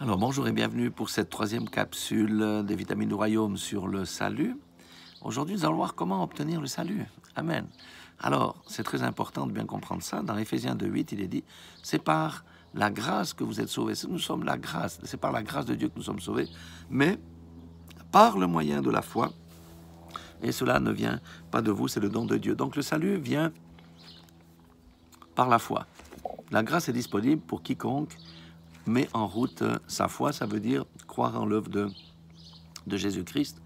Alors bonjour et bienvenue pour cette troisième capsule des vitamines du royaume sur le salut. Aujourd'hui, nous allons voir comment obtenir le salut. Amen. Alors, c'est très important de bien comprendre ça. Dans Éphésiens 2:8, il est dit, c'est par la grâce que vous êtes sauvés. Nous sommes la grâce, c'est par la grâce de Dieu que nous sommes sauvés, mais par le moyen de la foi. Et cela ne vient pas de vous, c'est le don de Dieu. Donc le salut vient par la foi. La grâce est disponible pour quiconque met en route sa foi, ça veut dire croire en l'œuvre de Jésus-Christ,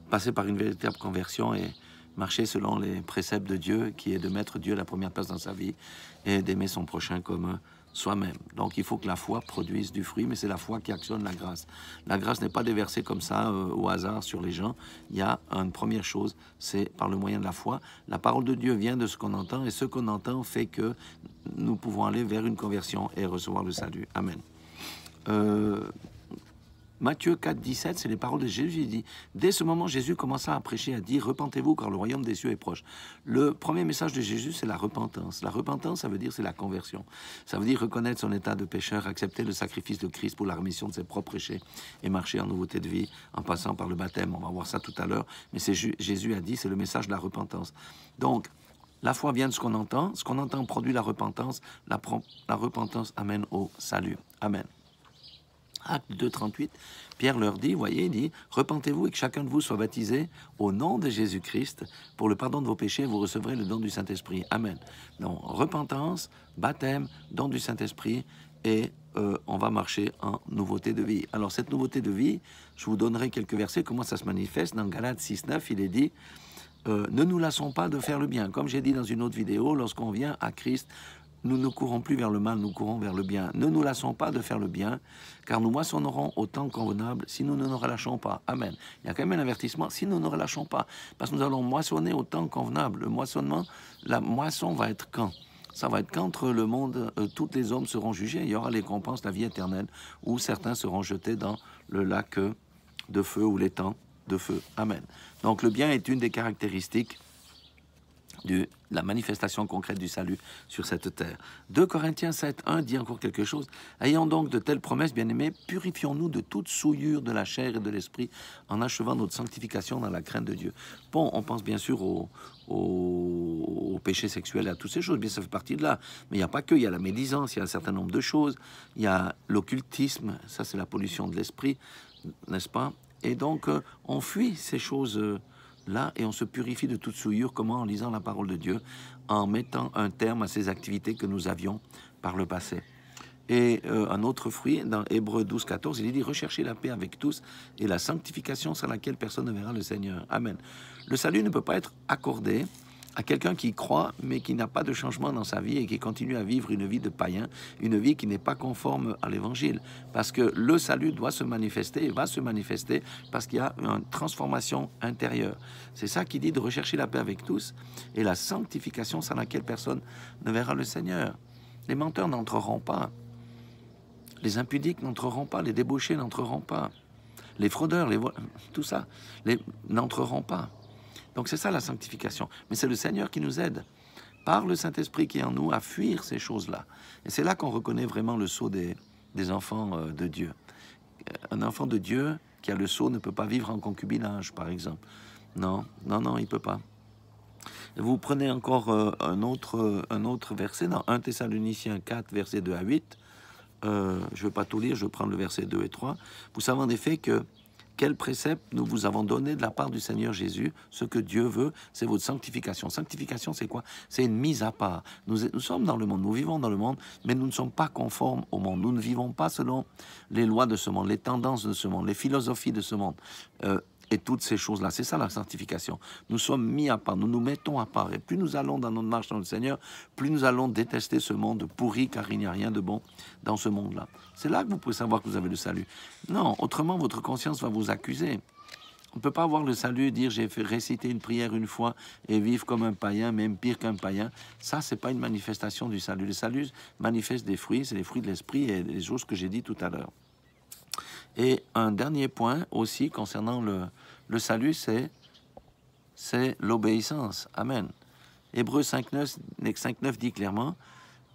passer par une véritable conversion et marcher selon les préceptes de Dieu, qui est de mettre Dieu à la première place dans sa vie et d'aimer son prochain comme soi-même. Donc il faut que la foi produise du fruit, mais c'est la foi qui actionne la grâce. La grâce n'est pas déversée comme ça au hasard sur les gens. Il y a une première chose, c'est par le moyen de la foi. La parole de Dieu vient de ce qu'on entend, et ce qu'on entend fait que nous pouvons aller vers une conversion et recevoir le salut. Amen. Matthieu 4:17, c'est les paroles de Jésus. Il dit, dès ce moment, Jésus commença à prêcher, à dire, repentez-vous car le royaume des cieux est proche. Le premier message de Jésus, c'est la repentance. La repentance, ça veut dire, c'est la conversion. Ça veut dire reconnaître son état de pécheur, accepter le sacrifice de Christ pour la rémission de ses propres péchés et marcher en nouveauté de vie en passant par le baptême. On va voir ça tout à l'heure, mais Jésus a dit, c'est le message de la repentance. Donc, la foi vient de ce qu'on entend produit la repentance repentance amène au salut. Amen. Acte 2:38, Pierre leur dit, voyez, il dit, repentez-vous et que chacun de vous soit baptisé au nom de Jésus-Christ pour le pardon de vos péchés, vous recevrez le don du Saint-Esprit. Amen. Donc, repentance, baptême, don du Saint-Esprit, et on va marcher en nouveauté de vie. Alors, cette nouveauté de vie, je vous donnerai quelques versets, comment ça se manifeste. Dans Galates 6:9, il est dit, ne nous lassons pas de faire le bien. Comme j'ai dit dans une autre vidéo, lorsqu'on vient à Christ, nous ne courons plus vers le mal, nous courons vers le bien. Ne nous lassons pas de faire le bien, car nous moissonnerons au temps convenable si nous ne nous relâchons pas. Amen. Il y a quand même un avertissement, si nous ne nous relâchons pas, parce que nous allons moissonner au temps convenable. Le moissonnement, la moisson va être quand? Ça va être quand le monde, tous les hommes seront jugés. Il y aura les récompenses, la vie éternelle, où certains seront jetés dans le lac de feu ou l'étang de feu. Amen. Donc le bien est une des caractéristiques de la manifestation concrète du salut sur cette terre. 2 Corinthiens 7:1 dit encore quelque chose. Ayant donc de telles promesses, bien-aimés, purifions-nous de toute souillure de la chair et de l'esprit en achevant notre sanctification dans la crainte de Dieu. Bon, on pense bien sûr au péché sexuel et à toutes ces choses, bien ça fait partie de là. Mais il n'y a pas que, il y a la médisance, il y a un certain nombre de choses, il y a l'occultisme, ça c'est la pollution de l'esprit, n'est-ce pas? Et donc, on fuit ces choses là, et on se purifie de toute souillure. Comment? En lisant la parole de Dieu, en mettant un terme à ces activités que nous avions par le passé. Et un autre fruit, dans Hébreux 12:14, il est dit, recherchez la paix avec tous et la sanctification sans laquelle personne ne verra le Seigneur. Amen. Le salut ne peut pas être accordé à quelqu'un qui croit, mais qui n'a pas de changement dans sa vie et qui continue à vivre une vie de païen, une vie qui n'est pas conforme à l'évangile. Parce que le salut doit se manifester et va se manifester parce qu'il y a une transformation intérieure. C'est ça qui dit de rechercher la paix avec tous et la sanctification sans laquelle personne ne verra le Seigneur. Les menteurs n'entreront pas. Les impudiques n'entreront pas. Les débauchés n'entreront pas. Les fraudeurs, tout ça, n'entreront pas. Donc c'est ça la sanctification. Mais c'est le Seigneur qui nous aide, par le Saint-Esprit qui est en nous, à fuir ces choses-là. Et c'est là qu'on reconnaît vraiment le sceau des enfants de Dieu. Un enfant de Dieu qui a le sceau ne peut pas vivre en concubinage, par exemple. Non, non, non, il ne peut pas. Vous prenez encore un autre verset dans 1 Thessaloniciens 4, versets 2 à 8. Je ne vais pas tout lire, je vais prendre le verset 2 et 3. Vous savez en effet que quel précepte nous vous avons donné de la part du Seigneur Jésus. Ce que Dieu veut, c'est votre sanctification. Sanctification, c'est quoi? C'est une mise à part. Nous sommes dans le monde, nous vivons dans le monde, mais nous ne sommes pas conformes au monde. Nous ne vivons pas selon les lois de ce monde, les tendances de ce monde, les philosophies de ce monde. Et toutes ces choses-là, c'est ça la sanctification. Nous sommes mis à part, nous nous mettons à part. Et plus nous allons dans notre marche dans le Seigneur, plus nous allons détester ce monde pourri, car il n'y a rien de bon dans ce monde-là. C'est là que vous pouvez savoir que vous avez le salut. Non, autrement, votre conscience va vous accuser. On ne peut pas avoir le salut et dire j'ai fait réciter une prière une fois et vivre comme un païen, même pire qu'un païen. Ça, c'est pas une manifestation du salut. Le salut manifeste des fruits, c'est les fruits de l'esprit et les choses que j'ai dit tout à l'heure. Et un dernier point aussi concernant le salut, c'est l'obéissance. Amen. Hébreux 5.9 dit clairement,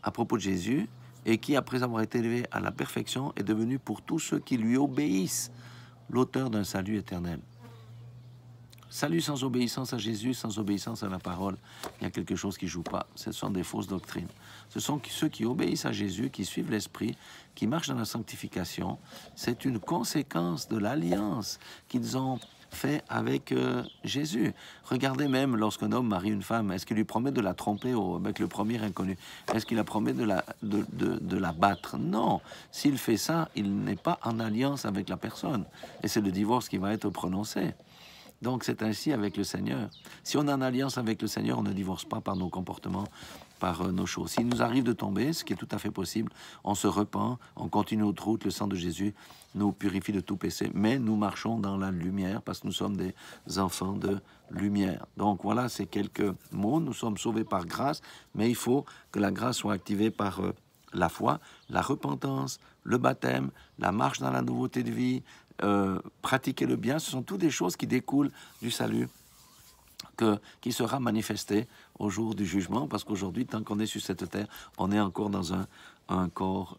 à propos de Jésus, et qui, après avoir été élevé à la perfection, est devenu pour tous ceux qui lui obéissent l'auteur d'un salut éternel. Salut sans obéissance à Jésus, sans obéissance à la parole, il y a quelque chose qui ne joue pas. Ce sont des fausses doctrines. Ce sont ceux qui obéissent à Jésus, qui suivent l'Esprit, qui marchent dans la sanctification. C'est une conséquence de l'alliance qu'ils ont fait avec Jésus. Regardez même lorsqu'un homme marie une femme, est-ce qu'il lui promet de la tromper avec le premier inconnu? Est-ce qu'il a promis de la battre? Non. S'il fait ça, il n'est pas en alliance avec la personne. Et c'est le divorce qui va être prononcé. Donc c'est ainsi avec le Seigneur. Si on est en alliance avec le Seigneur, on ne divorce pas par nos comportements, par nos choses. S'il nous arrive de tomber, ce qui est tout à fait possible, on se repent, on continue notre route, le sang de Jésus nous purifie de tout péché, mais nous marchons dans la lumière parce que nous sommes des enfants de lumière. Donc voilà, c'est quelques mots. Nous sommes sauvés par grâce, mais il faut que la grâce soit activée par la foi, la repentance, le baptême, la marche dans la nouveauté de vie, pratiquer le bien. Ce sont toutes des choses qui découlent du salut qui sera manifesté au jour du jugement, parce qu'aujourd'hui, tant qu'on est sur cette terre, on est encore dans un corps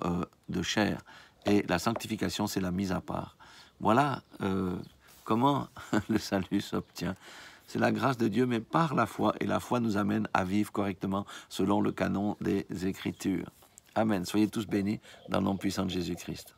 de chair. Et la sanctification, c'est la mise à part. Voilà comment le salut s'obtient. C'est la grâce de Dieu, mais par la foi. Et la foi nous amène à vivre correctement selon le canon des Écritures. Amen. Soyez tous bénis dans le nom puissant de Jésus-Christ.